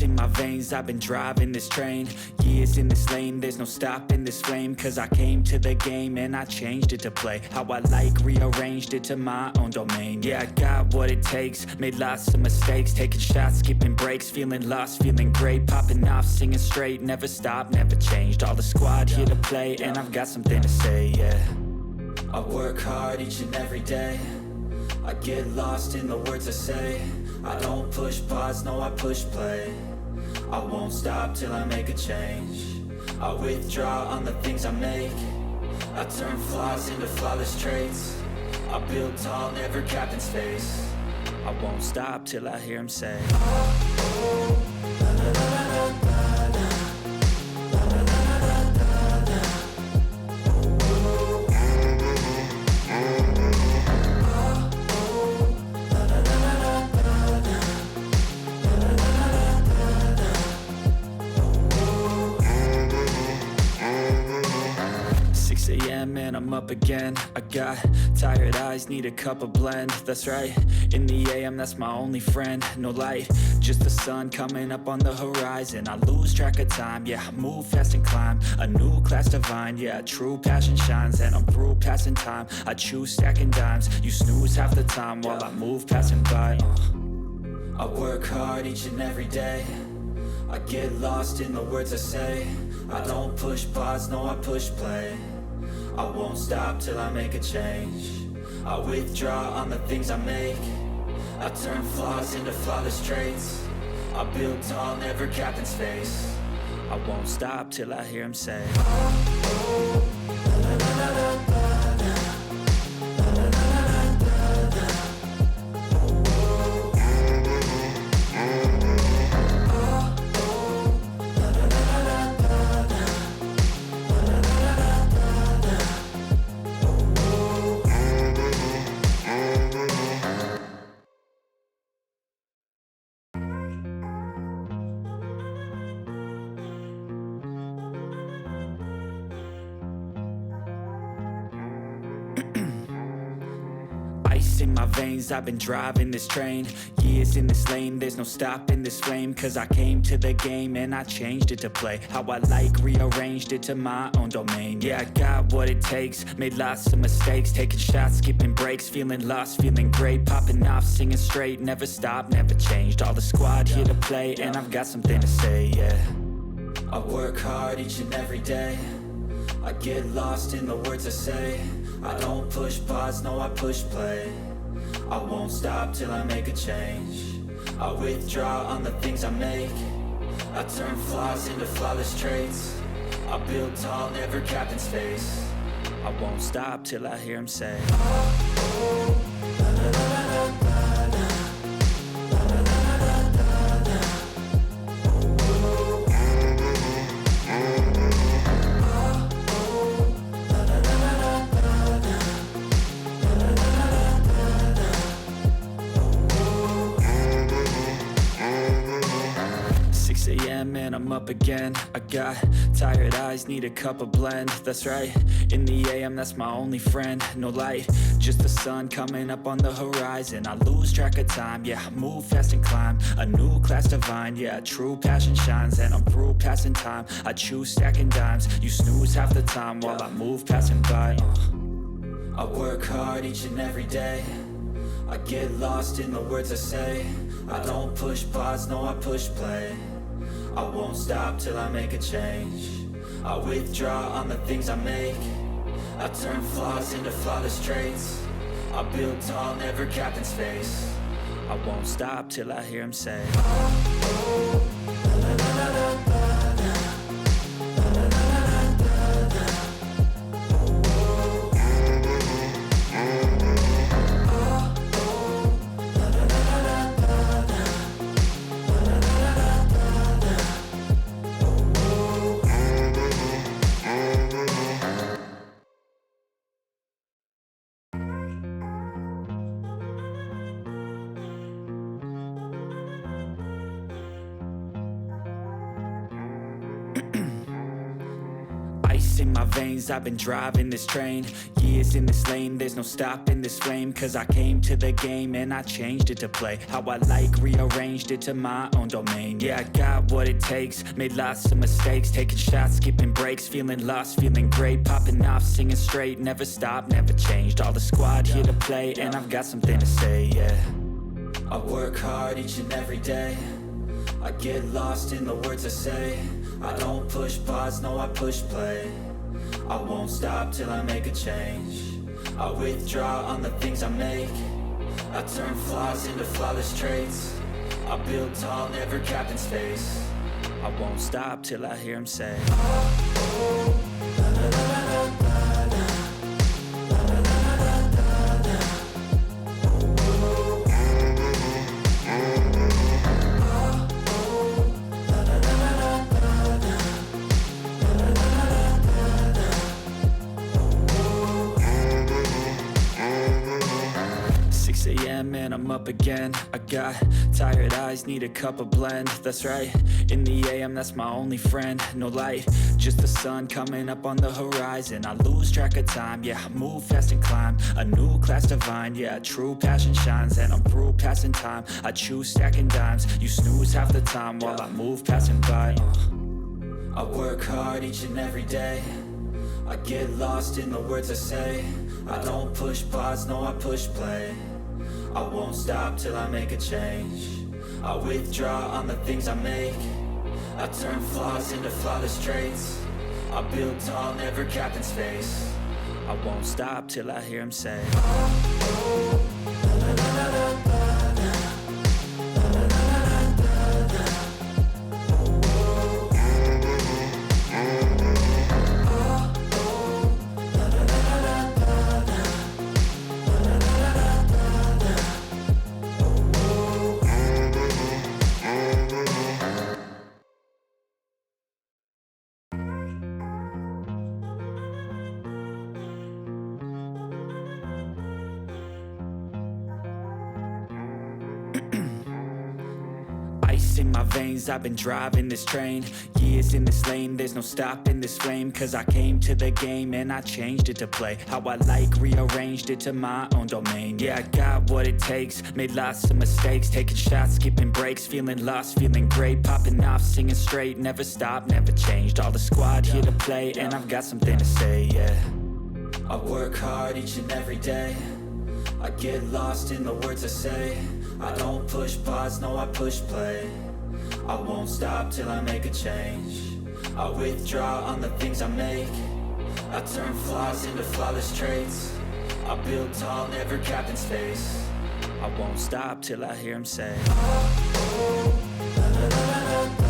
in my veins, I've been driving this train. Years in this lane, there's no stopping this flame. Cause I came to the game and I changed it to play how I like, rearranged it to my own domain. Yeah, I got what it takes, made lots of mistakes, taking shots, skipping breaks, feeling lost, feeling great, popping off, singing straight, never stopped, never changed. All the squad here to play, and I've got something to say, yeah. I work hard each and every day, I get lost in the words I say. I don't push pause, no I push play. I won't stop till I make a change. I withdraw on the things I make. I turn flaws into flawless traits. I build tall, never capped in space. I won't stop till I hear him say, oh, la, la, la, la, la. Man, I'm up again. I got tired eyes, need a cup of blend. That's right, in the AM, that's my only friend. No light, just the sun coming up on the horizon. I lose track of time, yeah, I move fast and climb a new class divine, yeah, true passion shines. And I'm through passing time, I choose stacking dimes. You snooze half the time while I move passing by. I work hard each and every day, I get lost in the words I say. I don't push pause, no I push play. I won't stop till I make a change. I withdraw on the things I make. I turn flaws into flawless traits. I build tall, never capped in space. I won't stop till I hear him say, oh, la, la, la, la, la, la. In my veins, I've been driving this train. Years in this lane, there's no stopping this flame. Cause I came to the game and I changed it to play how I like, rearranged it to my own domain. Yeah, I got what it takes, made lots of mistakes, taking shots, skipping breaks, feeling lost, feeling great, popping off, singing straight, never stopped, never changed. All the squad here to play, and I've got something to say, yeah. I work hard each and every day, I get lost in the words I say. I don't push pause, no I push play. I won't stop till I make a change. I withdraw on the things I make. I turn flaws into flawless traits. I build tall, never capped in space. I won't stop till I hear him say, oh, la, la, la, la, la, la. Man, I'm up again. I got tired eyes, need a cup of blend. That's right, in the AM, that's my only friend. No light, just the sun coming up on the horizon. I lose track of time, yeah, I move fast and climb a new class divine, yeah, true passion shines. And I'm through passing time, I choose stacking dimes. You snooze half the time while I move passing by. I work hard each and every day, I get lost in the words I say. I don't push pause, no I push play. I won't stop till I make a change. I withdraw on the things I make. I turn flaws into flawless traits. I build tall, never capped in space. I won't stop till I hear him say, oh, la, la, la, la, la, la. Ice in my veins, I've been driving this train. Years in this lane, there's no stopping this flame. Cause I came to the game and I changed it to play how I like, rearranged it to my own domain. Yeah, I got what it takes, made lots of mistakes, taking shots, skipping breaks, feeling lost, feeling great, popping off, singing straight, never stopped, never changed. All the squad here to play, and I've got something to say, yeah. I work hard each and every day, I get lost in the words I say. I don't push pause, no I push play. I won't stop till I make a change. I withdraw on the things I make. I turn flaws into flawless traits. I build tall, never capped in space. I won't stop till I hear him say, oh, oh, la, la, la, la, la. And I'm up again. I got tired eyes, need a cup of blend. That's right, in the AM, that's my only friend. No light, just the sun coming up on the horizon. I lose track of time, yeah, I move fast and climb a new class divine, yeah, true passion shines. And I'm through passing time, I choose stacking dimes. You snooze half the time while I move passing by. I work hard each and every day, I get lost in the words I say. I don't push pause, no I push play. I won't stop till I make a change. I withdraw on the things I make. I turn flaws into flawless traits. I build tall, never capped in space. I won't stop till I hear him say, oh, oh, la, la, la, la, la. In my veins, I've been driving this train. Years in this lane, there's no stopping this flame. Cause I came to the game and I changed it to play how I like, rearranged it to my own domain. Yeah, I got what it takes, made lots of mistakes, taking shots, skipping breaks, feeling lost, feeling great, popping off, singing straight, never stopped, never changed. All the squad here to play, and I've got something to say, yeah. I work hard each and every day, I get lost in the words I say. I don't push pause, no I push play. I won't stop till I make a change. I withdraw on the things I make. I turn flaws into flawless traits. I build tall, never capped in space. I won't stop till I hear him say, oh, oh, la, la, la, la, la.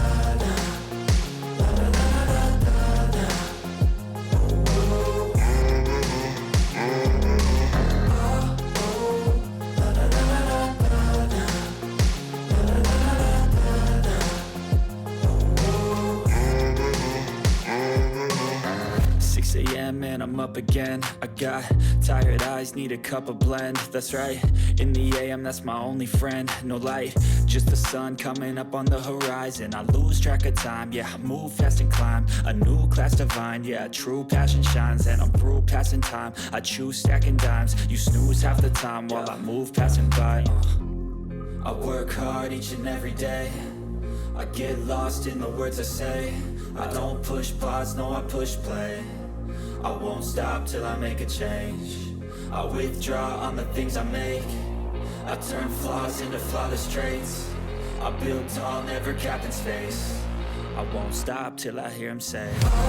And I'm up again. I got tired eyes, need a cup of blend. That's right, in the AM, that's my only friend. No light, just the sun coming up on the horizon. I lose track of time, yeah, I move fast and climb a new class divine, yeah, true passion shines. And I'm through passing time, I choose stacking dimes. You snooze half the time while I move passing by. I work hard each and every day, I get lost in the words I say. I don't push pause, no I push play. I won't stop till I make a change. I withdraw on the things I make. I turn flaws into flawless traits. I build tall, never capped in space. I won't stop till I hear him say,